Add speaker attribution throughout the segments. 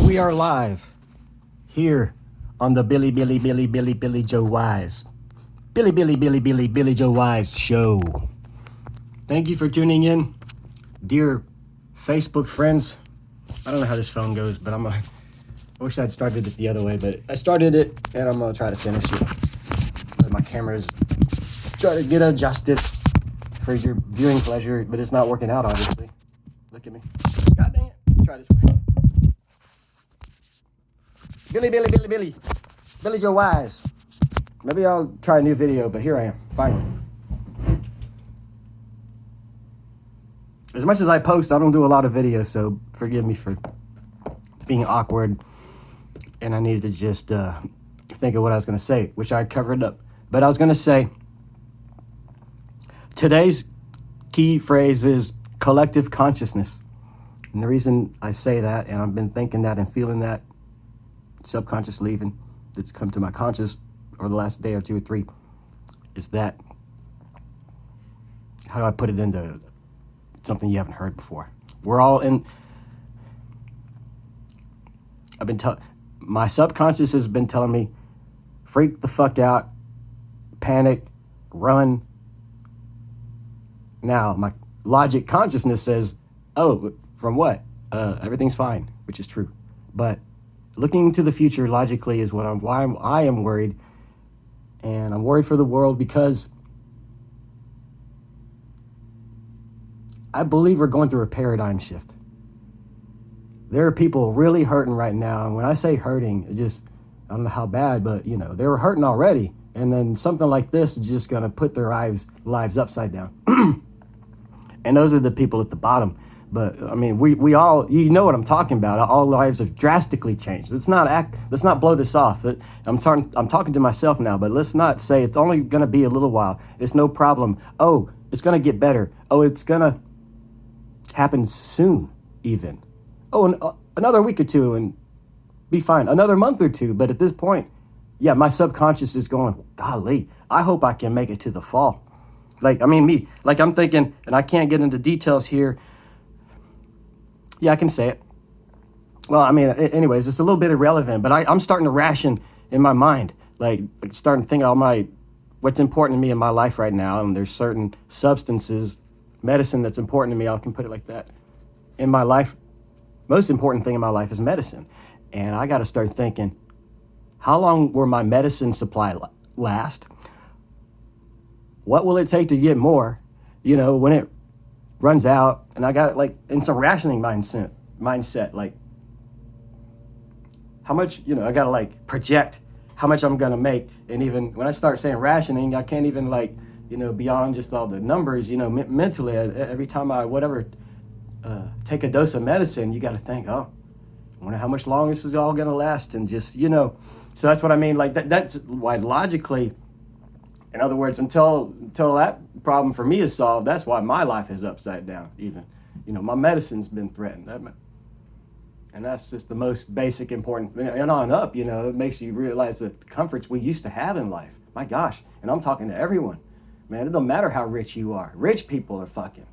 Speaker 1: We are live here on the Billy Joe Wise Billy Joe Wise show. Thank you for tuning in, dear Facebook friends. I don't know how this phone goes, but I wish I'd started it the other way, but I started it and I'm gonna try to finish it. But my camera's trying to get adjusted for your viewing pleasure, but it's not working out, obviously. Look at me. God dang it. Try this way. Billy Joe Wise. Maybe I'll try a new video, but here I am, finally. As much as I post, I don't do a lot of videos, so forgive me for being awkward. And I needed to just think of what I was going to say, which I covered up. But I was going to say, today's key phrase is collective consciousness. And the reason I say that, and I've been thinking that and feeling that subconsciously even, that's come to my conscious over the last day or two or three, is that, how do I put it into something you haven't heard before? We're all in, my subconscious has been telling me, freak the fuck out, panic, run. Now, my logic consciousness says, oh, from what? Everything's fine, which is true. But looking to the future logically is why I am worried. And I'm worried for the world because I believe we're going through a paradigm shift. There are people really hurting right now. And when I say hurting, it just, I don't know how bad, but you know, they were hurting already. And then something like this is just going to put their lives upside down. And those are the people at the bottom. But I mean, we all, you know what I'm talking about. All lives have drastically changed. Let's not blow this off. I'm talking to myself now, but let's not say it's only going to be a little while. It's no problem. Oh, it's going to get better. Oh, it's going to happen soon even. Oh, another week or two and be fine. Another month or two. But at this point, yeah, my subconscious is going, golly, I hope I can make it to the fall. I'm thinking, and I can't get into details here. Yeah, I can say it. Well, I mean, anyways, it's a little bit irrelevant, but I'm starting to ration in my mind, like starting to think of what's important to me in my life right now. And there's certain substances, medicine that's important to me. I can put it like that. In my life, most important thing in my life is medicine. And I got to start thinking, how long will my medicine supply last? What will it take to get more, when it runs out? And I got in some rationing mindset, like how much, I got to project how much I'm going to make. And even when I start saying rationing, I can't even beyond just all the numbers, mentally, every time I take a dose of medicine, you got to think, oh, I wonder how much longer this is all going to last. And just, so that's what I mean. That's why logically, in other words, until that problem for me is solved, that's why my life is upside down even. My medicine's been threatened. And that's just the most basic important thing. And on up, it makes you realize the comforts we used to have in life. My gosh. And I'm talking to everyone. Man, it don't matter how rich you are. Rich people are fucking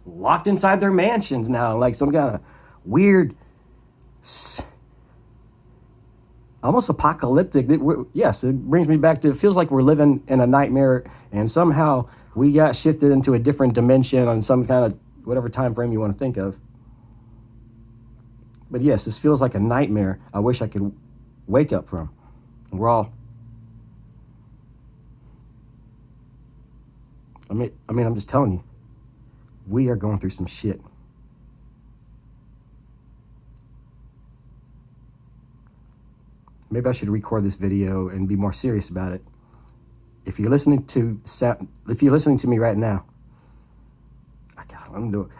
Speaker 1: locked inside their mansions now, like some kind of weird, almost apocalyptic. Yes, it brings me back to, it feels like we're living in a nightmare, and somehow we got shifted into a different dimension on some kind of whatever time frame you want to think of. But yes, this feels like a nightmare I wish I could wake up from. And we're all, I'm just telling you, we are going through some shit. Maybe I should record this video and be more serious about it. If you're listening to me right now,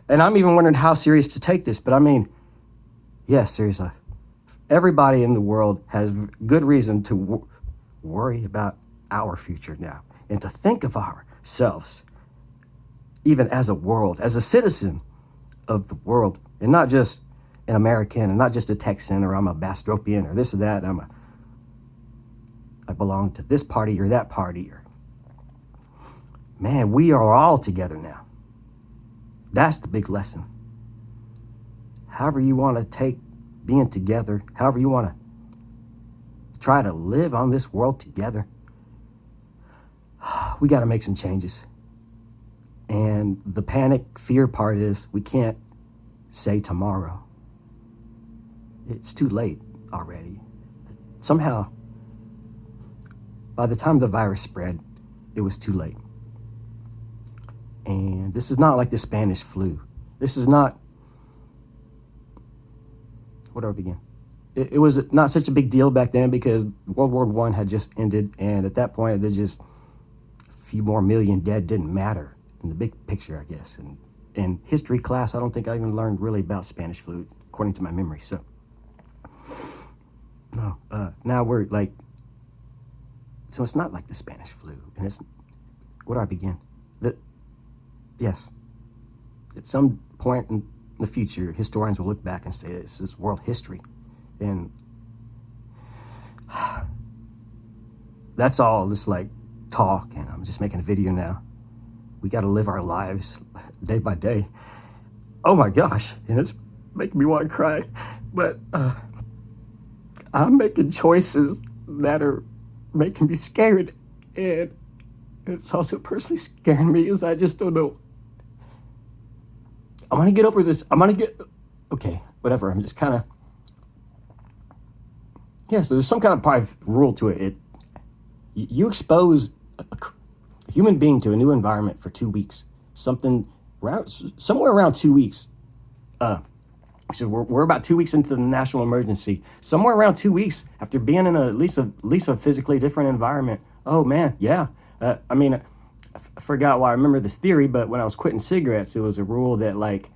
Speaker 1: and I'm even wondering how serious to take this, but I mean, yes, seriously. Everybody in the world has good reason to worry about our future now and to think of ourselves, even as a world, as a citizen of the world, and not just an American and not just a Texan, or I'm a Bastropian or this or that. I belong to this party or that party. Man, we are all together now. That's the big lesson. However you want to take being together, however you want to try to live on this world together, we got to make some changes. And the panic, fear part is we can't say tomorrow. It's too late already. Somehow, by the time the virus spread, it was too late. And this is not like the Spanish flu. This is not, where do I begin? It was not such a big deal back then because World War I had just ended. And at that point, there's just a few more million dead didn't matter in the big picture, I guess. And in history class, I don't think I even learned really about Spanish flu, according to my memory. So, no, now we're like, so it's not like the Spanish flu. And it's, where do I begin? Yes, at some point in the future, historians will look back and say this is world history. And that's all just like talk, and I'm just making a video now. We got to live our lives day by day. Oh my gosh, and it's making me want to cry. But I'm making choices that are making me scared, and it's also personally scaring me because I just don't know. I'm gonna get over this. Okay, whatever. I'm just kind of, so there's some kind of probably rule to it. You expose a human being to a new environment for 2 weeks, somewhere around 2 weeks. So we're about 2 weeks into the national emergency. Somewhere around 2 weeks after being in at least a physically different environment. Oh man, yeah. I forgot why I remember this theory, but when I was quitting cigarettes, it was a rule that like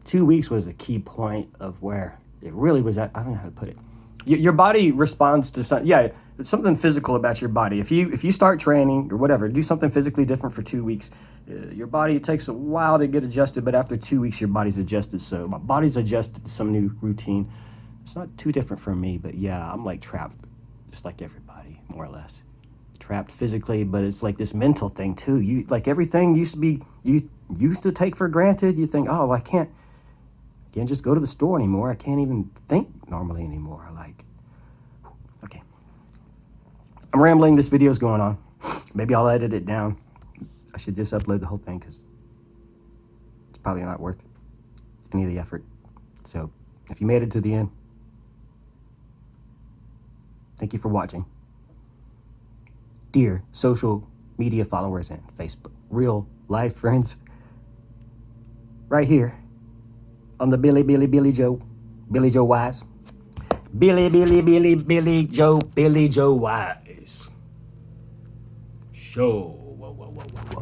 Speaker 1: 2 weeks was a key point of where it really was at. I don't know how to put it. Your body responds to something. Yeah, it's something physical about your body. If you start training or whatever, do something physically different for 2 weeks, your body, it takes a while to get adjusted, but after 2 weeks, your body's adjusted. So my body's adjusted to some new routine. It's not too different from me, but yeah, I'm like trapped, just like everybody, more or less. Trapped physically, but it's like this mental thing too. You like everything you used to take for granted. You think, oh, I can't just go to the store anymore. I can't even think normally anymore. Like, okay, I'm rambling. This video's going on. Maybe I'll edit it down. I should just upload the whole thing because it's probably not worth any of the effort. So if you made it to the end, thank you for watching. Dear social media followers and Facebook, real life friends, right here on the Billy Joe Wise. Billy Joe Wise show. Whoa.